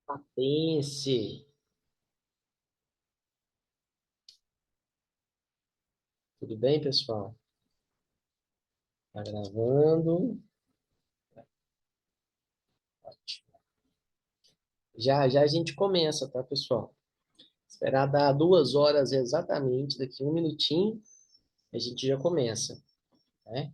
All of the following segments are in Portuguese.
Patense. Tudo bem, pessoal? Tá gravando. Ótimo. Já já a gente começa, tá, pessoal? Esperar dar 2 horas exatamente, daqui um minutinho, a gente já começa, né?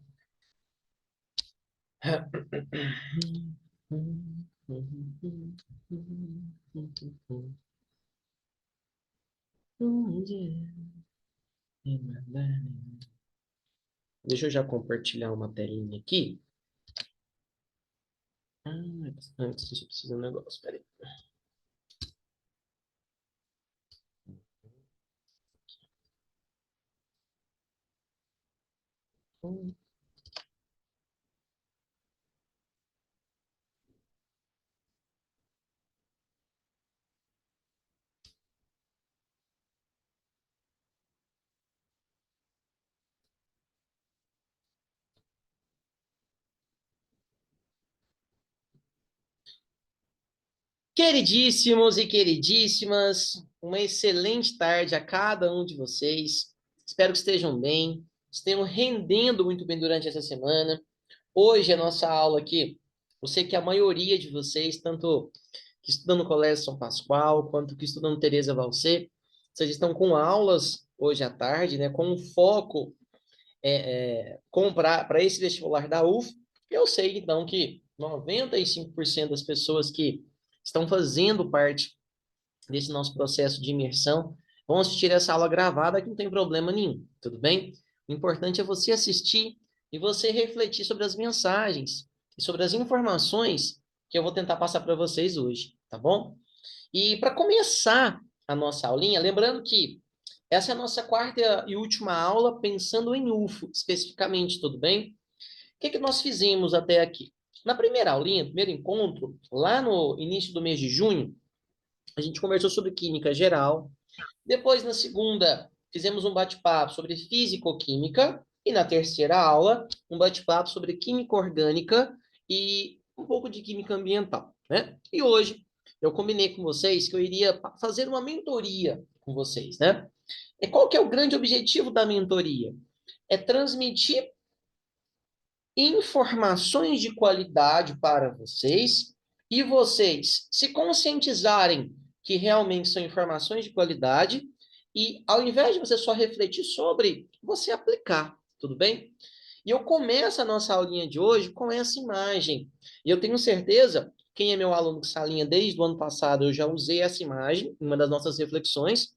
Deixa eu já compartilhar uma telinha aqui. Antes, deixa eu precisar de um negócio, peraí. Queridíssimos e queridíssimas, uma excelente tarde a cada um de vocês. Espero que estejam bem, estejam rendendo muito bem durante essa semana. Hoje a nossa aula aqui, eu sei que a maioria de vocês, tanto que estudam no Colégio São Pascoal, quanto que estudam no Teresa Valcê, vocês estão com aulas hoje à tarde, né, com um foco para esse vestibular da UF. Eu sei, então, que 95% das pessoas que estão fazendo parte desse nosso processo de imersão vão assistir essa aula gravada, que não tem problema nenhum, tudo bem? O importante é você assistir e você refletir sobre as mensagens e sobre as informações que eu vou tentar passar para vocês hoje, tá bom? E para começar a nossa aulinha, lembrando que essa é a nossa quarta e última aula pensando em UFO, especificamente, tudo bem? O que que nós fizemos até aqui? Na primeira aulinha, primeiro encontro, lá no início do mês de junho, a gente conversou sobre química geral. Depois, na segunda, fizemos um bate-papo sobre físico-química. E na terceira aula, um bate-papo sobre química orgânica e um pouco de química ambiental, né? E hoje, eu combinei com vocês que eu iria fazer uma mentoria com vocês, né? E qual que é o grande objetivo da mentoria? É transmitir informações de qualidade para vocês e vocês se conscientizarem que realmente são informações de qualidade e, ao invés de você só refletir sobre, você aplicar, tudo bem? E eu começo a nossa aulinha de hoje com essa imagem. E eu tenho certeza, quem é meu aluno de salinha desde o ano passado, eu já usei essa imagem em uma das nossas reflexões.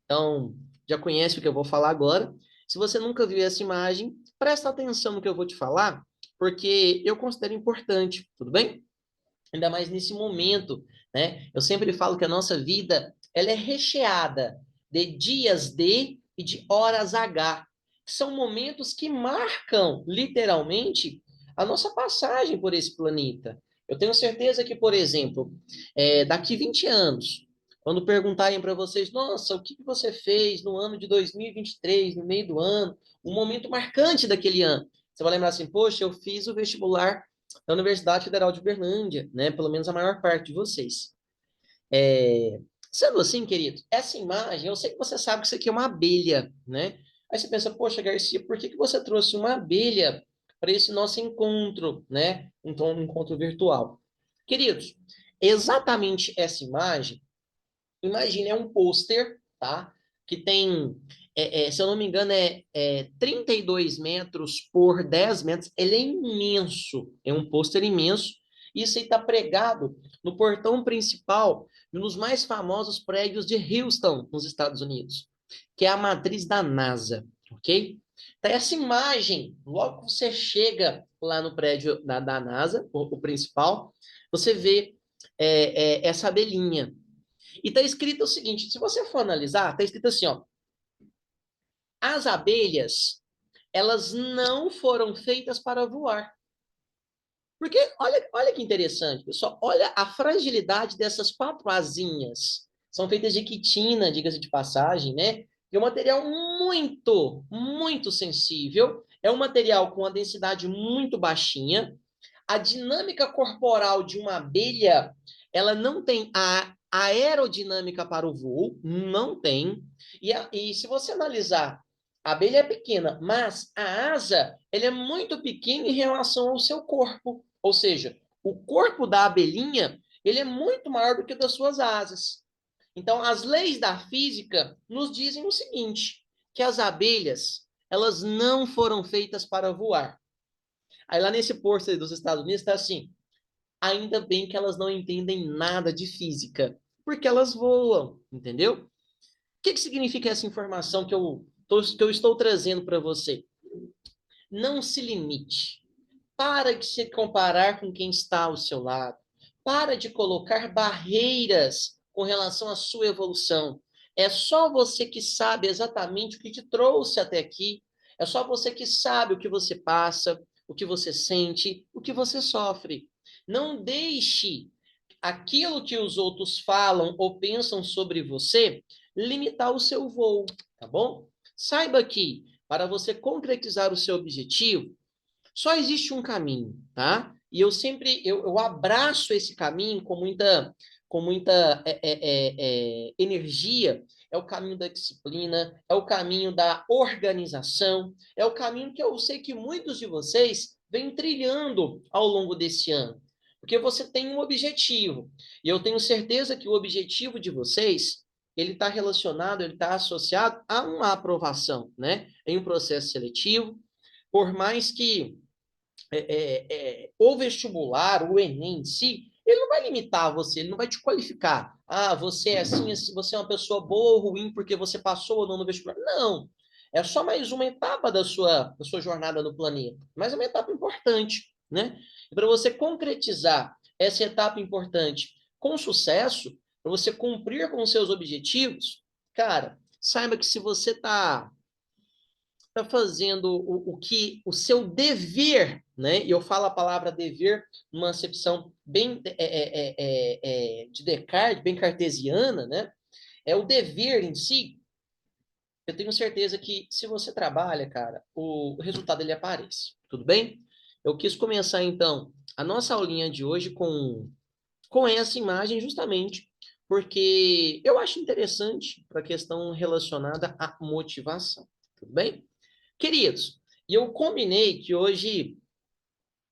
Então, já conhece o que eu vou falar agora. Se você nunca viu essa imagem, presta atenção no que eu vou te falar, porque eu considero importante, tudo bem? Ainda mais nesse momento, né? Eu sempre falo que a nossa vida, ela é recheada de dias D e de horas H. São momentos que marcam, literalmente, a nossa passagem por esse planeta. Eu tenho certeza que, por exemplo, daqui 20 anos, quando perguntarem para vocês, nossa, o que você fez no ano de 2023, no meio do ano, um momento marcante daquele ano, você vai lembrar assim, poxa, eu fiz o vestibular da Universidade Federal de Uberlândia, né? Pelo menos a maior parte de vocês. Sendo assim, querido, essa imagem, eu sei que você sabe que isso aqui é uma abelha, né? Aí você pensa, poxa, Garcia, por que que você trouxe uma abelha para esse nosso encontro, né? Então, um encontro virtual. Queridos, exatamente essa imagem, imagine, é um pôster, tá? Que tem, se eu não me engano, 32 metros por 10 metros. Ele é imenso, é um pôster imenso. Isso aí está pregado no portão principal de um dos mais famosos prédios de Houston, nos Estados Unidos, que é a matriz da NASA, ok? Então, essa imagem, logo que você chega lá no prédio da NASA, o principal, você vê essa abelhinha. E está escrito o seguinte: se você for analisar, está escrito assim, ó, as abelhas, elas não foram feitas para voar. Porque olha que interessante, pessoal, olha a fragilidade dessas quatro asinhas. São feitas de quitina, diga-se de passagem, né? E é um material muito, muito sensível. É um material com uma densidade muito baixinha. A dinâmica corporal de uma abelha, ela não tem a aerodinâmica para o voo, não tem. E se você analisar, a abelha é pequena, mas a asa, ela é muito pequena em relação ao seu corpo. Ou seja, o corpo da abelhinha, ele é muito maior do que o das suas asas. Então, as leis da física nos dizem o seguinte, que as abelhas, elas não foram feitas para voar. Aí lá nesse post dos Estados Unidos está assim, ainda bem que elas não entendem nada de física, porque elas voam, entendeu? O que significa essa informação que eu estou trazendo para você? Não se limite. Para de se comparar com quem está ao seu lado. Para de colocar barreiras com relação à sua evolução. É só você que sabe exatamente o que te trouxe até aqui. É só você que sabe o que você passa, o que você sente, o que você sofre. Não deixe aquilo que os outros falam ou pensam sobre você limitar o seu voo, tá bom? Saiba que para você concretizar o seu objetivo, só existe um caminho, tá? E eu sempre eu abraço esse caminho com muita energia. É o caminho da disciplina, é o caminho da organização, é o caminho que eu sei que muitos de vocês vêm trilhando ao longo desse ano. Porque você tem um objetivo. E eu tenho certeza que o objetivo de vocês, ele está relacionado, ele está associado a uma aprovação, né? Em um processo seletivo. Por mais que o vestibular, o Enem em si, ele não vai limitar você, ele não vai te qualificar. Ah, você é assim, você é uma pessoa boa ou ruim porque você passou ou não no vestibular. Não. É só mais uma etapa da sua jornada no planeta, mas é uma etapa importante, né? E para você concretizar essa etapa importante com sucesso, para você cumprir com os seus objetivos, cara, saiba que se você está fazendo o seu dever, né? E eu falo a palavra dever numa acepção bem de Descartes, bem cartesiana, né? É o dever em si. Eu tenho certeza que se você trabalha, cara, o resultado ele aparece. Tudo bem? Eu quis começar então a nossa aulinha de hoje com essa imagem justamente porque eu acho interessante para a questão relacionada à motivação. Tudo bem? Queridos, e eu combinei que hoje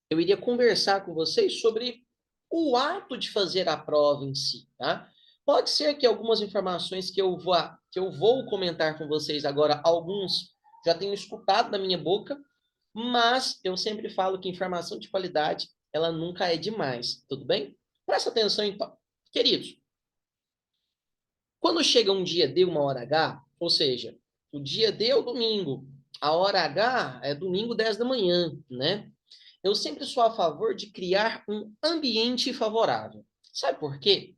eu iria conversar com vocês sobre o ato de fazer a prova em si, tá? Pode ser que algumas informações que eu vou comentar com vocês agora, alguns já tenham escutado da minha boca, mas eu sempre falo que informação de qualidade, ela nunca é demais, tudo bem? Presta atenção então. Queridos, quando chega um dia D, uma hora H, ou seja, o dia D é o domingo, a hora H é domingo 10 da manhã, né? Eu sempre sou a favor de criar um ambiente favorável. Sabe por quê?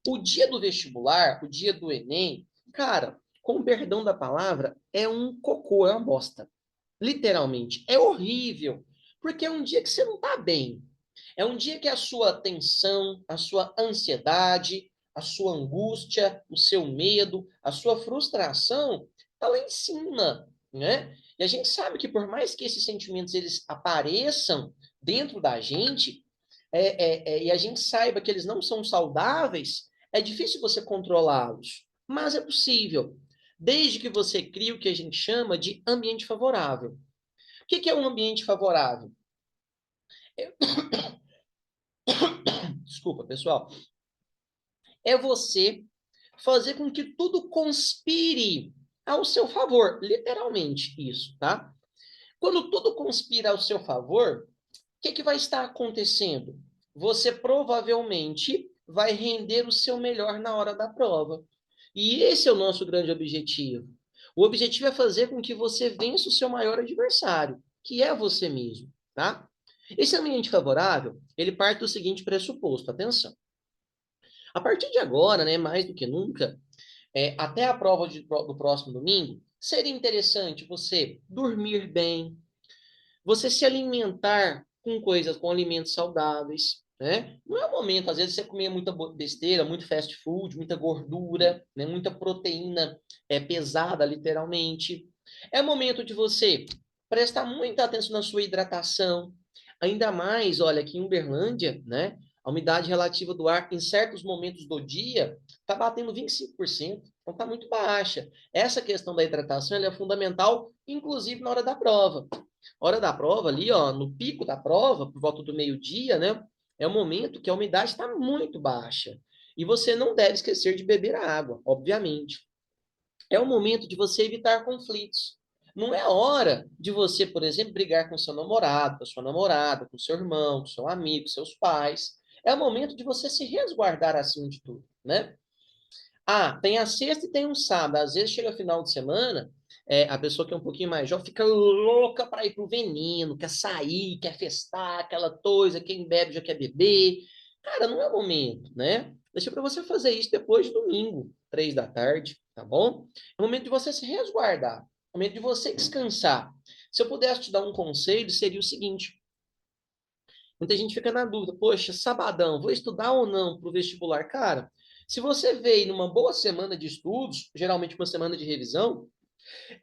O dia do vestibular, o dia do Enem, cara, com o perdão da palavra, é um cocô, é uma bosta. Literalmente. É horrível. Porque é um dia que você não tá bem. É um dia que a sua tensão, a sua ansiedade, a sua angústia, o seu medo, a sua frustração tá lá em cima, né? E a gente sabe que por mais que esses sentimentos eles apareçam dentro da gente, e a gente saiba que eles não são saudáveis, é difícil você controlá-los, mas é possível, desde que você crie o que a gente chama de ambiente favorável. O que é um ambiente favorável? Desculpa, pessoal. É você fazer com que tudo conspire ao seu favor, literalmente isso, tá? Quando tudo conspira ao seu favor, o que vai estar acontecendo? Você provavelmente vai render o seu melhor na hora da prova. E esse é o nosso grande objetivo. O objetivo é fazer com que você vença o seu maior adversário, que é você mesmo, tá? Esse ambiente favorável, ele parte do seguinte pressuposto, atenção. A partir de agora, né, mais do que nunca, até a prova do próximo domingo, seria interessante você dormir bem, você se alimentar com coisas, com alimentos saudáveis, né? Não é o momento, às vezes, você comer muita besteira, muito fast food, muita gordura, né? Muita proteína pesada, literalmente. É o momento de você prestar muita atenção na sua hidratação. Ainda mais, olha, aqui em Uberlândia, né? A umidade relativa do ar em certos momentos do dia está batendo 25%, então está muito baixa. Essa questão da hidratação ela é fundamental, inclusive na hora da prova. Hora da prova ali, ó, no pico da prova, por volta do meio-dia, né? É o momento que a umidade está muito baixa. E você não deve esquecer de beber água, obviamente. É o momento de você evitar conflitos. Não é a hora de você, por exemplo, brigar com seu namorado, com sua namorada, com seu irmão, com seu amigo, seus pais. É o momento de você se resguardar acima de tudo, né? Ah, tem a sexta e tem um sábado. Às vezes chega final de semana, a pessoa que é um pouquinho mais jovem fica louca para ir pro veneno, quer sair, quer festar, aquela coisa, quem bebe já quer beber. Cara, não é o momento, né? Deixa para você fazer isso depois de domingo, 3 da tarde, tá bom? É o momento de você se resguardar, é o momento de você descansar. Se eu pudesse te dar um conselho, seria o seguinte: muita gente fica na dúvida, poxa, sabadão, vou estudar ou não para o vestibular? Cara, se você veio numa boa semana de estudos, geralmente uma semana de revisão,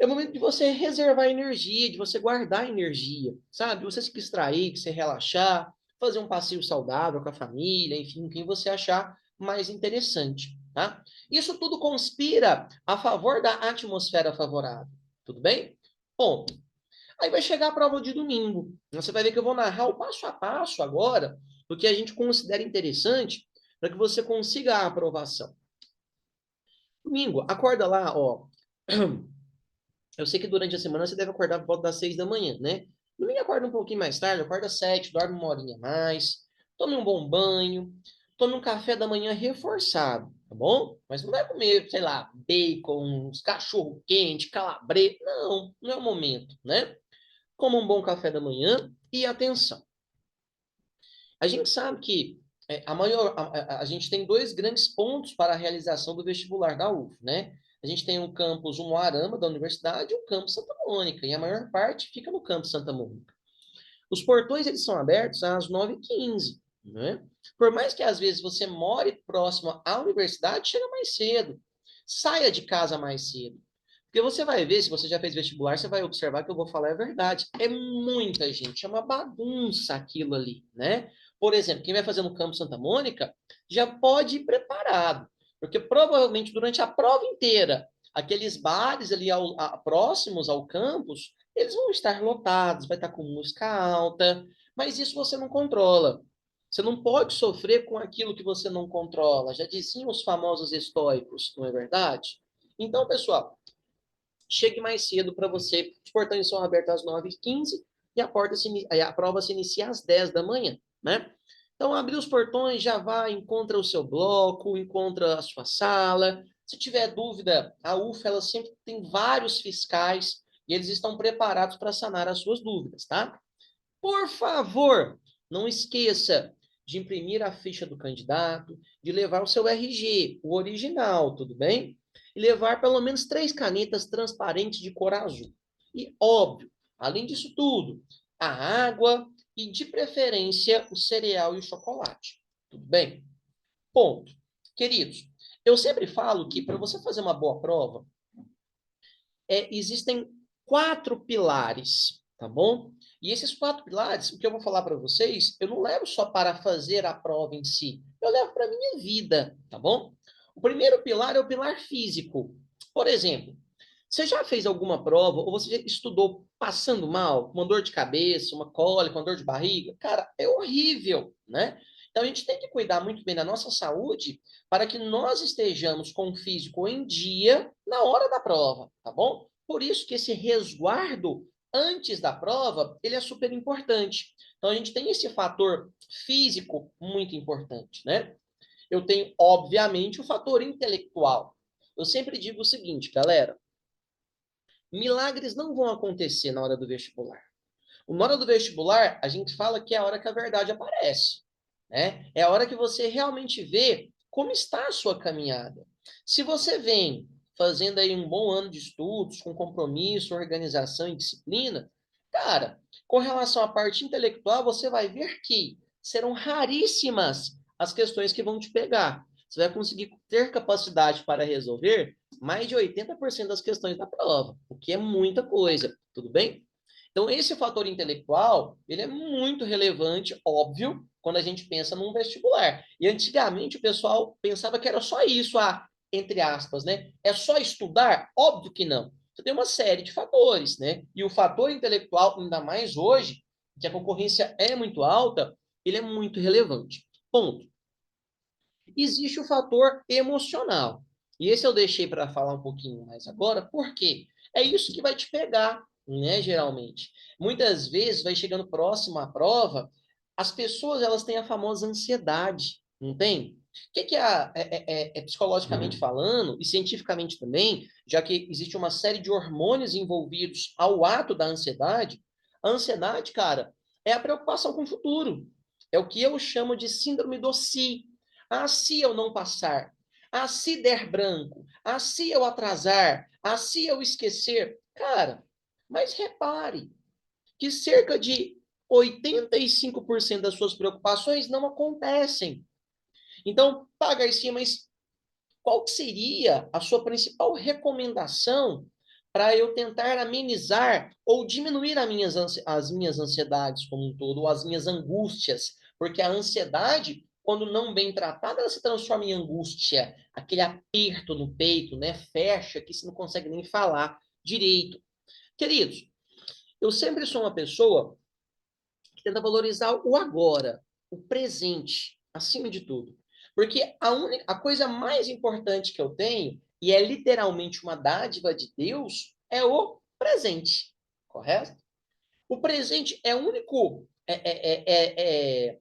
é o momento de você reservar energia, de você guardar energia, sabe? De você se distrair, de você relaxar, fazer um passeio saudável com a família, enfim, quem você achar mais interessante, tá? Isso tudo conspira a favor da atmosfera favorável, tudo bem? Ponto. Aí vai chegar a prova de domingo. Você vai ver que eu vou narrar o passo a passo agora do que a gente considera interessante para que você consiga a aprovação. Domingo, acorda lá, ó. Eu sei que durante a semana você deve acordar por volta das 6 da manhã, né? Domingo acorda um pouquinho mais tarde, acorda às 7, dorme uma horinha a mais, tome um bom banho, tome um café da manhã reforçado, tá bom? Mas não vai comer, sei lá, bacon, cachorro quente, calabresa. Não, não é o momento, né? Coma um bom café da manhã e atenção. A gente sabe que a gente tem dois grandes pontos para a realização do vestibular da UF, né? A gente tem o campus Umuarama da universidade e o campus Santa Mônica, e a maior parte fica no campus Santa Mônica. Os portões eles são abertos às 9h15, né? Por mais que às vezes você more próximo à universidade, chega mais cedo. Saia de casa mais cedo. Porque você vai ver, se você já fez vestibular, você vai observar que eu vou falar a verdade. É muita gente, é uma bagunça aquilo ali, né? Por exemplo, quem vai fazer no Campo Santa Mônica já pode ir preparado, porque provavelmente durante a prova inteira, aqueles bares ali próximos ao campus, eles vão estar lotados, vai estar com música alta, mas isso você não controla. Você não pode sofrer com aquilo que você não controla. Já diziam os famosos estoicos, não é verdade? Então, pessoal, chegue mais cedo para você. Os portões são abertos às 9h15 e a prova se inicia às 10 da manhã, né? Então, abrir os portões, já vai, encontra o seu bloco, encontra a sua sala. Se tiver dúvida, a UF, ela sempre tem vários fiscais e eles estão preparados para sanar as suas dúvidas, tá? Por favor, não esqueça de imprimir a ficha do candidato, de levar o seu RG, o original, tudo bem? E levar pelo menos 3 canetas transparentes de cor azul. E, óbvio, além disso tudo, a água e, de preferência, o cereal e o chocolate. Tudo bem? Ponto. Queridos, eu sempre falo que para você fazer uma boa prova, existem 4 pilares, tá bom? E esses 4 pilares, o que eu vou falar para vocês, eu não levo só para fazer a prova em si, eu levo para minha vida, tá bom? O primeiro pilar é o pilar físico. Por exemplo, você já fez alguma prova ou você já estudou passando mal, com uma dor de cabeça, uma cólica, uma dor de barriga? Cara, é horrível, né? Então a gente tem que cuidar muito bem da nossa saúde para que nós estejamos com o físico em dia na hora da prova, tá bom? Por isso que esse resguardo antes da prova, ele é super importante. Então a gente tem esse fator físico muito importante, né? Eu tenho, obviamente, o fator intelectual. Eu sempre digo o seguinte, galera, milagres não vão acontecer na hora do vestibular. Na hora do vestibular, a gente fala que é a hora que a verdade aparece, né? É a hora que você realmente vê como está a sua caminhada. Se você vem fazendo aí um bom ano de estudos, com compromisso, organização e disciplina, cara, com relação à parte intelectual, você vai ver que serão raríssimas as questões que vão te pegar. Você vai conseguir ter capacidade para resolver mais de 80% das questões da prova, o que é muita coisa, tudo bem? Então, esse fator intelectual, ele é muito relevante, óbvio, quando a gente pensa num vestibular. E antigamente o pessoal pensava que era só isso, entre aspas, né? É só estudar? Óbvio que não. Você tem uma série de fatores, né? E o fator intelectual, ainda mais hoje, que a concorrência é muito alta, ele é muito relevante. Ponto. Existe o fator emocional. E esse eu deixei para falar um pouquinho mais agora, por quê? É isso que vai te pegar, né, geralmente. Muitas vezes vai chegando próximo à prova, as pessoas elas têm a famosa ansiedade, não tem? O que é psicologicamente falando, e cientificamente também, já que existe uma série de hormônios envolvidos ao ato da ansiedade, a ansiedade, cara, é a preocupação com o futuro. É o que eu chamo de síndrome do se. Ah, se eu não passar. Ah, se der branco. Ah, se eu atrasar. Ah, se eu esquecer. Cara, mas repare que cerca de 85% das suas preocupações não acontecem. Então, tá, Garcia, mas qual seria a sua principal recomendação para eu tentar amenizar ou diminuir as minhas ansiedades como um todo, ou as minhas angústias? Porque a ansiedade, quando não bem tratada, ela se transforma em angústia, aquele aperto no peito, né? Fecha, que você não consegue nem falar direito. Queridos, eu sempre sou uma pessoa que tenta valorizar o agora, o presente, acima de tudo. Porque a coisa mais importante que eu tenho, e é literalmente uma dádiva de Deus, é o presente. Correto? O presente é único, é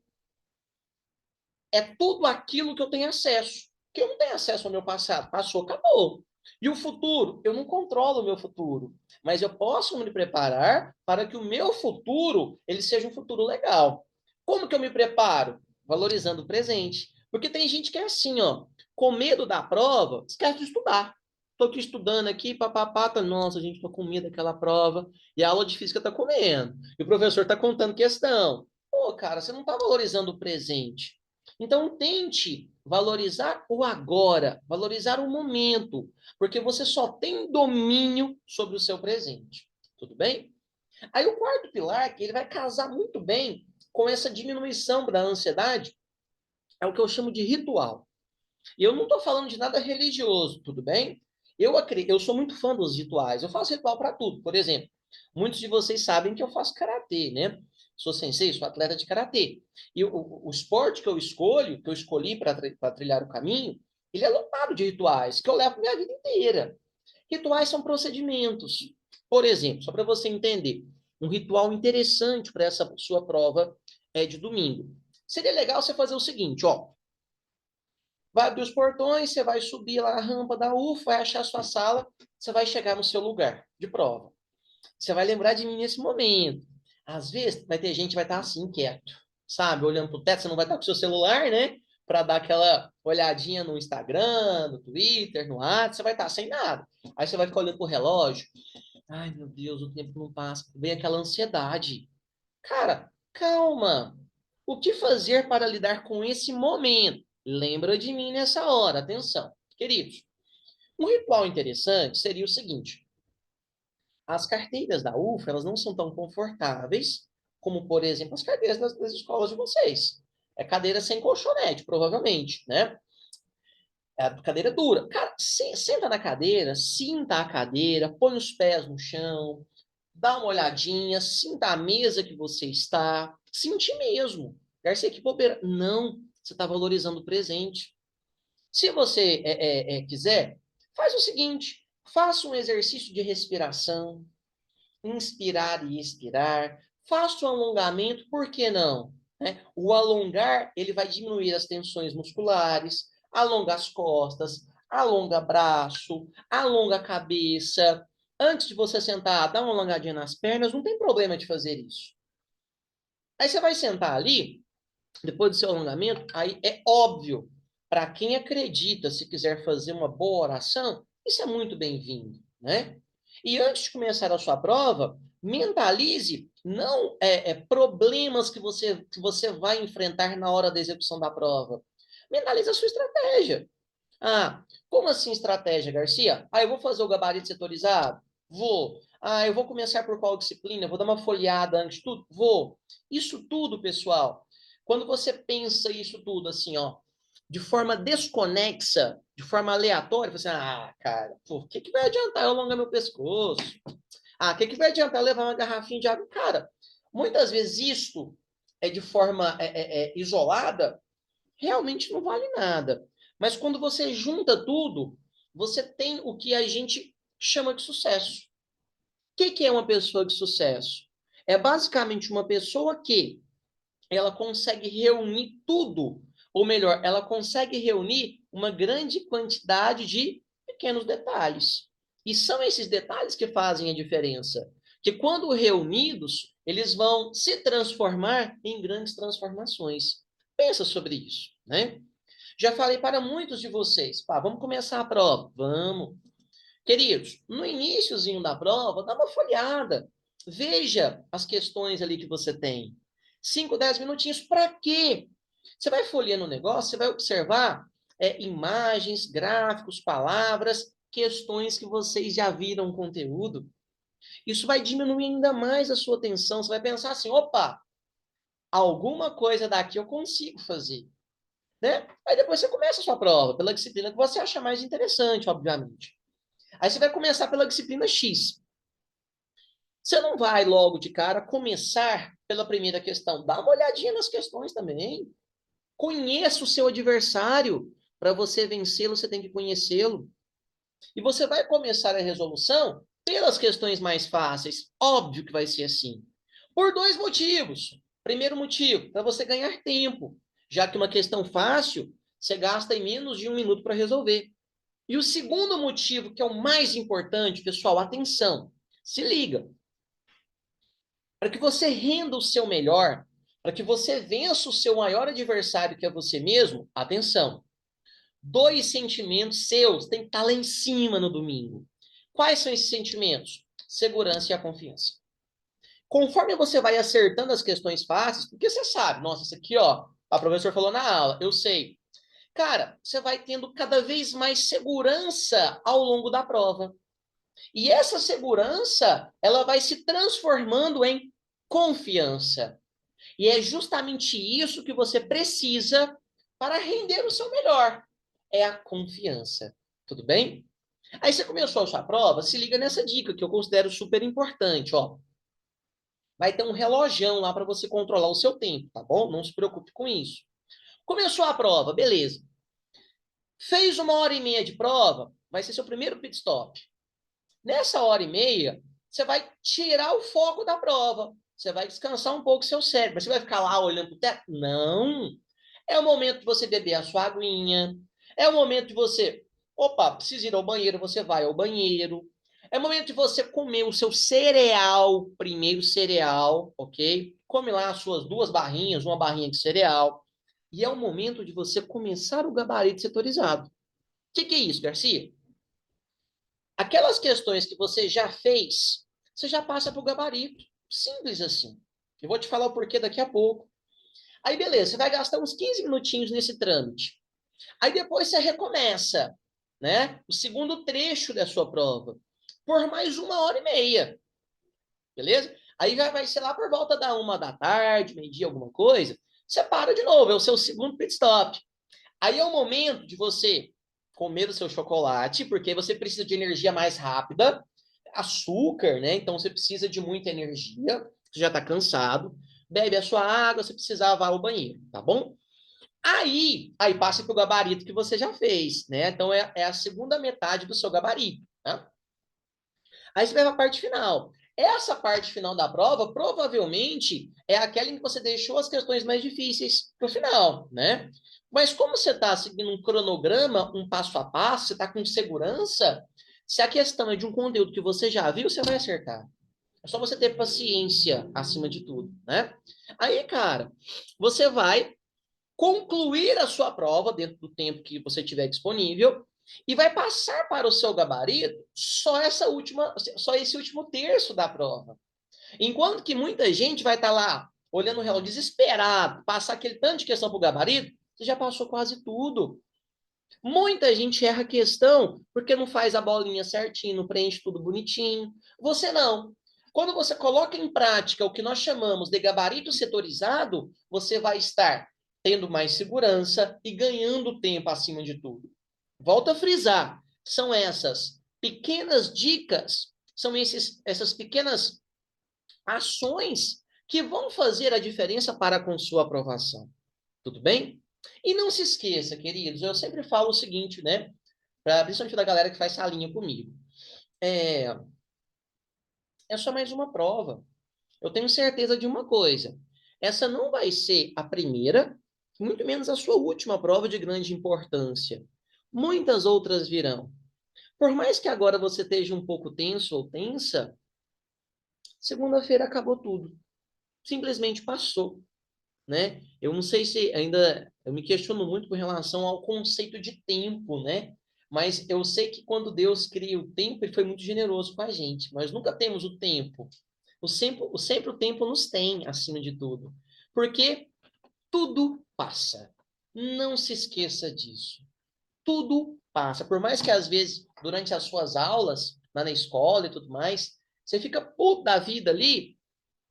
tudo aquilo que eu tenho acesso. Que eu não tenho acesso ao meu passado. Passou, acabou. E o futuro? Eu não controlo o meu futuro. Mas eu posso me preparar para que o meu futuro ele seja um futuro legal. Como que eu me preparo? Valorizando o presente. Porque tem gente que é assim, ó, com medo da prova, esquece de estudar. Estou aqui estudando aqui, papapá, tá, nossa, gente, tô com medo daquela prova, e a aula de física tá comendo, e o professor tá contando questão. Pô, cara, você não tá valorizando o presente. Então, tente valorizar o agora, valorizar o momento, porque você só tem domínio sobre o seu presente. Tudo bem? Aí o quarto pilar, que ele vai casar muito bem com essa diminuição da ansiedade, é o que eu chamo de ritual. E eu não estou falando de nada religioso, tudo bem? Eu sou muito fã dos rituais. Eu faço ritual para tudo. Por exemplo, muitos de vocês sabem que eu faço karatê, né? Sou sensei, sou atleta de karatê. E o esporte que eu escolho, que eu escolhi para trilhar o caminho, ele é lotado de rituais que eu levo minha vida inteira. Rituais são procedimentos. Por exemplo, só para você entender, um ritual interessante para essa sua prova é de domingo. Seria legal você fazer o seguinte, ó. Vai abrir os portões, você vai subir lá a rampa da UFA, vai achar a sua sala, você vai chegar no seu lugar de prova. Você vai lembrar de mim nesse momento. Às vezes vai ter gente que vai estar assim, quieto, sabe? Olhando pro teto, você não vai estar com o seu celular, né? Para dar aquela olhadinha no Instagram, no Twitter, no WhatsApp, você vai estar sem nada. Aí você vai ficar olhando pro relógio. Ai, meu Deus, o tempo não passa. Vem aquela ansiedade. Cara, calma. O que fazer para lidar com esse momento? Lembra de mim nessa hora, atenção. Queridos, um ritual interessante seria o seguinte: as carteiras da UFA, elas não são tão confortáveis como, por exemplo, as cadeiras das escolas de vocês. É cadeira sem colchonete, provavelmente, né? É a cadeira dura. Cara, senta na cadeira, sinta a cadeira, põe os pés no chão, dá uma olhadinha, sinta a mesa que você está, sente mesmo. Garcia, que bobeira. Não, você está valorizando o presente. Se você quiser, faz o seguinte, faça um exercício de respiração, inspirar e expirar, faça um alongamento, por que não? Né? O alongar, ele vai diminuir as tensões musculares, alonga as costas, alonga braço, alonga a cabeça. Antes de você sentar, dá uma alongadinha nas pernas, não tem problema de fazer isso. Aí você vai sentar ali, depois do seu alongamento, aí é óbvio, para quem acredita, se quiser fazer uma boa oração, isso é muito bem-vindo, né? E antes de começar a sua prova, mentalize não problemas que você vai enfrentar na hora da execução da prova. Mentalize a sua estratégia. Ah, como assim estratégia, Garcia? Ah, eu vou fazer o gabarito setorizado. Vou. Ah, eu vou começar por qual disciplina? Eu vou dar uma folheada antes de tudo? Vou. Isso tudo, pessoal, quando você pensa isso tudo assim, ó, de forma desconexa, de forma aleatória, você, ah, cara, pô, o que que vai adiantar eu alongar meu pescoço? Ah, o que que vai adiantar eu levar uma garrafinha de água? Cara, muitas vezes isto é de forma isolada, realmente não vale nada. Mas quando você junta tudo, você tem o que a gente chama de sucesso. O que que é uma pessoa de sucesso? É basicamente uma pessoa que ela consegue reunir tudo, ou melhor, ela consegue reunir uma grande quantidade de pequenos detalhes. E são esses detalhes que fazem a diferença. Que quando reunidos, eles vão se transformar em grandes transformações. Pensa sobre isso, né? Já falei para muitos de vocês, pá, vamos começar a prova? Vamos. Queridos, no iníciozinho da prova, dá uma folhada. Veja as questões ali que você tem. 5, 10 minutinhos, para quê? Você vai folheando o negócio, você vai observar imagens, gráficos, palavras, questões que vocês já viram o conteúdo. Isso vai diminuir ainda mais a sua atenção. Você vai pensar assim: opa, alguma coisa daqui eu consigo fazer. Né? Aí depois você começa a sua prova, pela disciplina que você acha mais interessante, obviamente. Aí você vai começar pela disciplina X. Você não vai logo de cara começar pela primeira questão. Dá uma olhadinha nas questões também. Conheça o seu adversário. Para você vencê-lo, você tem que conhecê-lo. E você vai começar a resolução pelas questões mais fáceis. Óbvio que vai ser assim. Por dois motivos. Primeiro motivo, para você ganhar tempo. Já que uma questão fácil, você gasta em menos de 1 minuto para resolver. E o segundo motivo, que é o mais importante, pessoal, atenção. Se liga. Para que você renda o seu melhor, para que você vença o seu maior adversário, que é você mesmo, atenção. Dois sentimentos seus têm que estar lá em cima no domingo. Quais são esses sentimentos? Segurança e a confiança. Conforme você vai acertando as questões fáceis, porque você sabe, nossa, isso aqui, ó, a professora falou na aula, eu sei. Cara, você vai tendo cada vez mais segurança ao longo da prova. E essa segurança, ela vai se transformando em confiança. E é justamente isso que você precisa para render o seu melhor. É a confiança. Tudo bem? Aí você começou a sua prova, se liga nessa dica que eu considero super importante, ó. Vai ter um relojão lá para você controlar o seu tempo, tá bom? Não se preocupe com isso. Começou a prova, beleza. Fez 1 hora e meia de prova, vai ser seu primeiro pit stop. Nessa hora e meia, você vai tirar o foco da prova. Você vai descansar um pouco o seu cérebro. Você vai ficar lá olhando para o teto? Não. É o momento de você beber a sua aguinha. É o momento de você, opa, precisa ir ao banheiro, você vai ao banheiro. É o momento de você comer o seu cereal, primeiro cereal, ok? Come lá as suas 2 barrinhas, uma barrinha de cereal. E é o momento de você começar o gabarito setorizado. O que é isso, Garcia? Aquelas questões que você já fez, você já passa para o gabarito. Simples assim. Eu vou te falar o porquê daqui a pouco. Aí, beleza, você vai gastar uns 15 minutinhos nesse trâmite. Aí depois você recomeça, né? O segundo trecho da sua prova. Por mais 1 hora e meia. Beleza? Aí já vai ser lá por volta da 1 da tarde, meio-dia, alguma coisa. Você para de novo, é o seu segundo pit stop. Aí é o momento de você comer o seu chocolate, porque você precisa de energia mais rápida, açúcar, né? Então você precisa de muita energia, você já está cansado. Bebe a sua água, você precisar vá ao banheiro, tá bom? Aí passa para o gabarito que você já fez, né? Então é a segunda metade do seu gabarito, né? Aí você vai para a parte final. Essa parte final da prova, provavelmente, é aquela em que você deixou as questões mais difíceis para o final, né? Mas como você está seguindo um cronograma, um passo a passo, você está com segurança, se a questão é de um conteúdo que você já viu, você vai acertar. É só você ter paciência acima de tudo, né? Aí, cara, você vai concluir a sua prova dentro do tempo que você tiver disponível e vai passar para o seu gabarito só esse último terço da prova. Enquanto que muita gente vai estar lá olhando o relógio desesperado, passar aquele tanto de questão para o gabarito, você já passou quase tudo. Muita gente erra a questão porque não faz a bolinha certinho, não preenche tudo bonitinho. Você não. Quando você coloca em prática o que nós chamamos de gabarito setorizado, você vai estar tendo mais segurança e ganhando tempo acima de tudo. Volto a frisar, são essas pequenas dicas, são essas pequenas ações que vão fazer a diferença para com sua aprovação. Tudo bem? E não se esqueça, queridos, eu sempre falo o seguinte, né? Principalmente da galera que faz salinha comigo. É, é só mais uma prova. Eu tenho certeza de uma coisa. Essa não vai ser a primeira, muito menos a sua última prova de grande importância. Muitas outras virão. Por mais que agora você esteja um pouco tenso ou tensa, segunda-feira acabou tudo. Simplesmente passou, né? Eu não sei se ainda eu me questiono muito com relação ao conceito de tempo, né? Mas eu sei que quando Deus cria o tempo, ele foi muito generoso com a gente. Nós nunca temos o tempo. Sempre o tempo nos tem acima de tudo. Porque tudo passa. Não se esqueça disso. Tudo passa. Por mais que às vezes, durante as suas aulas, lá na escola e tudo mais, você fica puto da vida ali,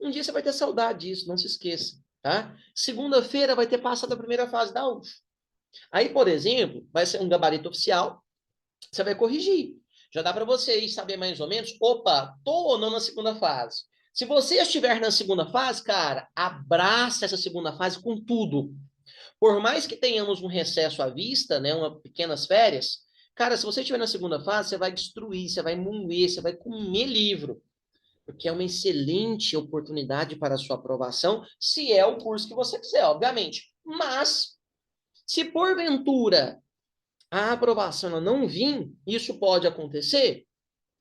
um dia você vai ter saudade disso, não se esqueça, tá? Segunda-feira vai ter passado a primeira fase da UF. Aí, por exemplo, vai ser um gabarito oficial, você vai corrigir. Já dá para vocês saber mais ou menos, opa, tô ou não na segunda fase. Se você estiver na segunda fase, cara, abraça essa segunda fase com tudo. Por mais que tenhamos um recesso à vista, né, uma pequenas férias, cara, se você estiver na segunda fase, você vai destruir, você vai moer, você vai comer livro, porque é uma excelente oportunidade para a sua aprovação, se é o curso que você quiser, obviamente. Mas, se porventura a aprovação não vir, isso pode acontecer,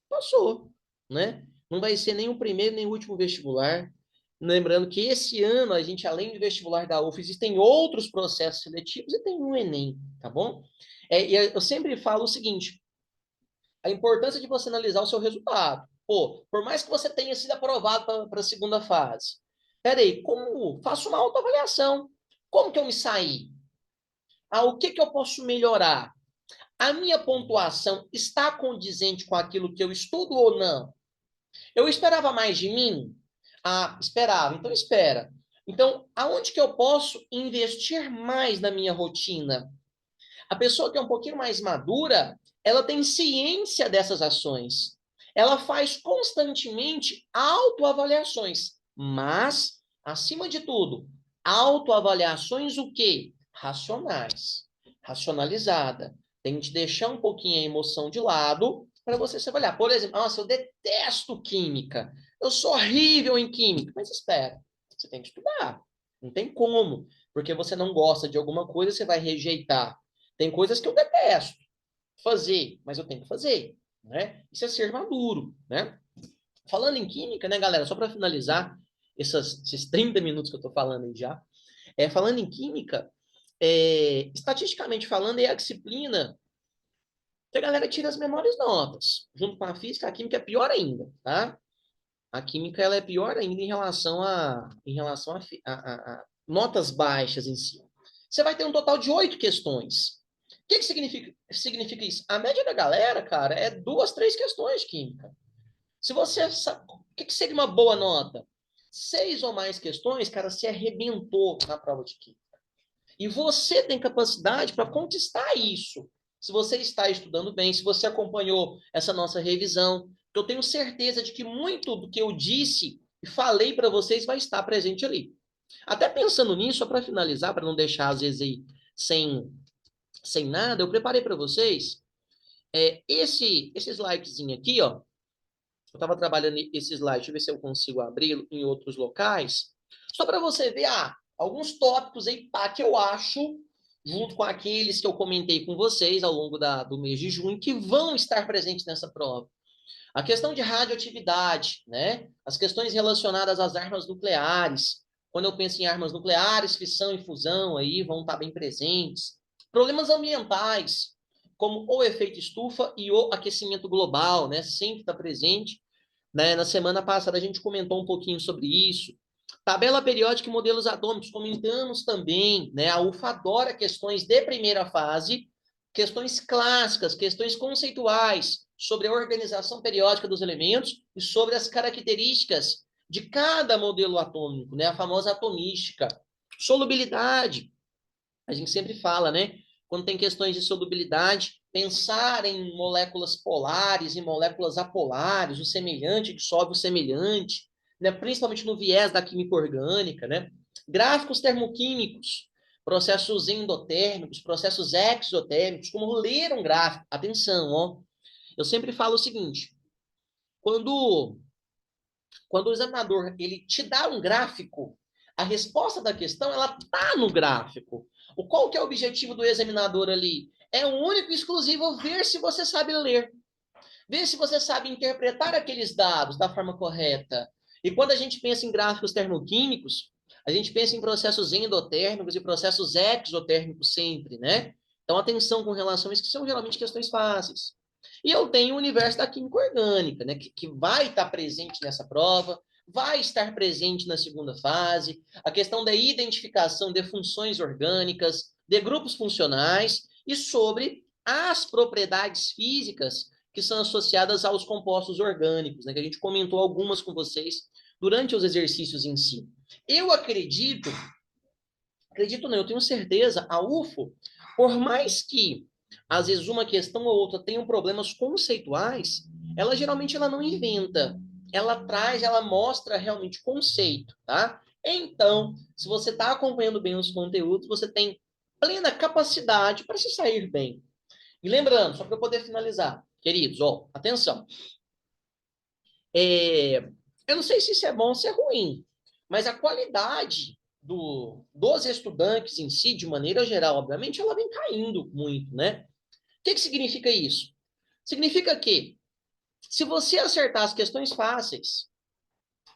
passou, né? Não vai ser nem o primeiro nem o último vestibular. Lembrando que esse ano, a gente, além do vestibular da UF, existem outros processos seletivos e tem o Enem, tá bom? E eu sempre falo o seguinte, a importância de você analisar o seu resultado. Pô, por mais que você tenha sido aprovado para a segunda fase, peraí, como faço uma autoavaliação? Como que eu me saí? O que que eu posso melhorar? A minha pontuação está condizente com aquilo que eu estudo ou não? Eu esperava mais de mim? Esperava. Então, espera. Então, aonde que eu posso investir mais na minha rotina? A pessoa que é um pouquinho mais madura, ela tem ciência dessas ações. Ela faz constantemente autoavaliações. Mas, acima de tudo, autoavaliações o quê? Racionais. Racionalizada. Tem que deixar um pouquinho a emoção de lado para você se avaliar. Por exemplo, nossa, eu detesto química. Eu sou horrível em química. Mas espera, você tem que estudar. Não tem como. Porque você não gosta de alguma coisa, você vai rejeitar. Tem coisas que eu detesto fazer, mas eu tenho que fazer, né? Isso é ser maduro, né? Falando em química, né, galera? Só para finalizar esses 30 minutos que eu tô falando aí já. Falando em química, estatisticamente falando, é a disciplina que a galera tira as menores notas. Junto com a física, a química é pior ainda, tá? A química ela é pior ainda em relação a notas baixas em si. Você vai ter um total de 8 questões. O que significa isso? A média da galera, cara, é 2, 3 questões de química. Se você sabe, o que seria uma boa nota? 6 ou mais questões, cara, se arrebentou na prova de química. E você tem capacidade para conquistar isso. Se você está estudando bem, se você acompanhou essa nossa revisão, eu tenho certeza de que muito do que eu disse e falei para vocês vai estar presente ali. Até pensando nisso, só para finalizar, para não deixar às vezes aí sem nada, eu preparei para vocês esse slidezinho aqui, ó. Eu estava trabalhando esse slide, deixa eu ver se eu consigo abri-lo em outros locais, só para você ver alguns tópicos aí, pá, que eu acho, junto com aqueles que eu comentei com vocês ao longo do mês de junho, que vão estar presentes nessa prova. A questão de radioatividade, né? As questões relacionadas às armas nucleares. Quando eu penso em armas nucleares, fissão e fusão aí vão estar bem presentes. Problemas ambientais, como o efeito estufa e o aquecimento global, né? Sempre está presente. Né? Na semana passada a gente comentou um pouquinho sobre isso. Tabela periódica e modelos atômicos, comentamos também, né? A UFA adora questões de primeira fase, questões clássicas, questões conceituais sobre a organização periódica dos elementos e sobre as características de cada modelo atômico, né? A famosa atomística. Solubilidade, a gente sempre fala, né? Quando tem questões de solubilidade, pensar em moléculas polares e moléculas apolares, o semelhante dissolve o semelhante, né? Principalmente no viés da química orgânica, né? Gráficos termoquímicos, processos endotérmicos, processos exotérmicos, como ler um gráfico. Atenção, ó. Eu sempre falo o seguinte, quando, quando o examinador ele te dá um gráfico, a resposta da questão ela tá no gráfico. Qual que é o objetivo do examinador ali? É o único e exclusivo ver se você sabe ler. Ver se você sabe interpretar aqueles dados da forma correta. E quando a gente pensa em gráficos termoquímicos, a gente pensa em processos endotérmicos e processos exotérmicos sempre, né? Então, atenção com relação a isso, que são geralmente questões fáceis. E eu tenho o universo da química orgânica, né? Que vai estar presente nessa prova, vai estar presente na segunda fase, a questão da identificação de funções orgânicas, de grupos funcionais e sobre as propriedades físicas que são associadas aos compostos orgânicos, né? Que a gente comentou algumas com vocês durante os exercícios em si. Eu acredito não, eu tenho certeza, a UFO, por mais que às vezes uma questão ou outra tenham problemas conceituais, ela geralmente ela não inventa, ela traz, ela mostra realmente conceito, tá? Então, se você está acompanhando bem os conteúdos, você tem plena capacidade para se sair bem. E lembrando, só para eu poder finalizar, queridos, ó, atenção. Eu não sei se isso é bom ou se é ruim, mas a qualidade dos estudantes em si, de maneira geral, obviamente, ela vem caindo muito, né? O que significa isso? Significa que, se você acertar as questões fáceis,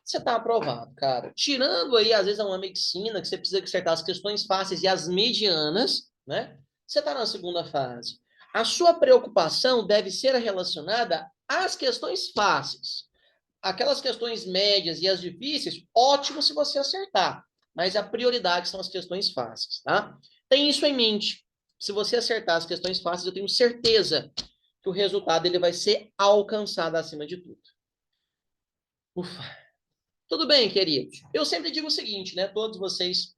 você está aprovado, cara. Tirando aí, às vezes, uma medicina, que você precisa acertar as questões fáceis e as medianas, né? Você está na segunda fase. A sua preocupação deve ser relacionada às questões fáceis. Aquelas questões médias e as difíceis, ótimo se você acertar. Mas a prioridade são as questões fáceis, tá? Tem isso em mente. Se você acertar as questões fáceis, eu tenho certeza que o resultado ele vai ser alcançado acima de tudo. Ufa. Tudo bem, queridos. Eu sempre digo o seguinte, né? Todos vocês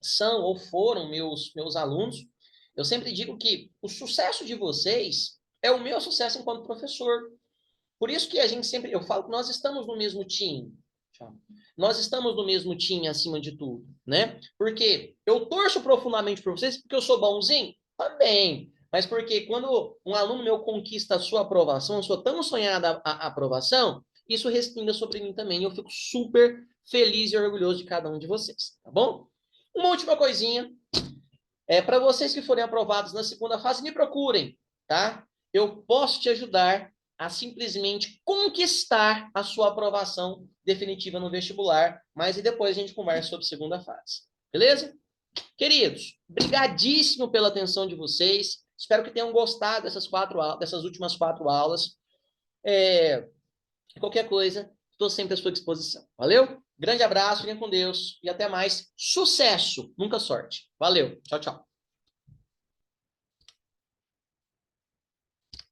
são ou foram meus alunos. Eu sempre digo que o sucesso de vocês é o meu sucesso enquanto professor. Por isso que a gente sempre, eu falo que nós estamos no mesmo time. Nós estamos no mesmo time acima de tudo, né? Porque eu torço profundamente por vocês, porque eu sou bonzinho? Também. Mas porque quando um aluno meu conquista a sua aprovação, a sua tão sonhada a aprovação, isso respinga sobre mim também. Eu fico super feliz e orgulhoso de cada um de vocês, tá bom? Uma última coisinha. Para vocês que forem aprovados na segunda fase, me procurem, tá? Eu posso te ajudar a simplesmente conquistar a sua aprovação definitiva no vestibular, mas e depois a gente conversa sobre segunda fase. Beleza? Queridos, brigadíssimo pela atenção de vocês. Espero que tenham gostado dessas últimas 4 aulas. Qualquer coisa, estou sempre à sua disposição. Valeu? Grande abraço, fiquem com Deus e até mais. Sucesso, nunca sorte. Valeu. Tchau, tchau.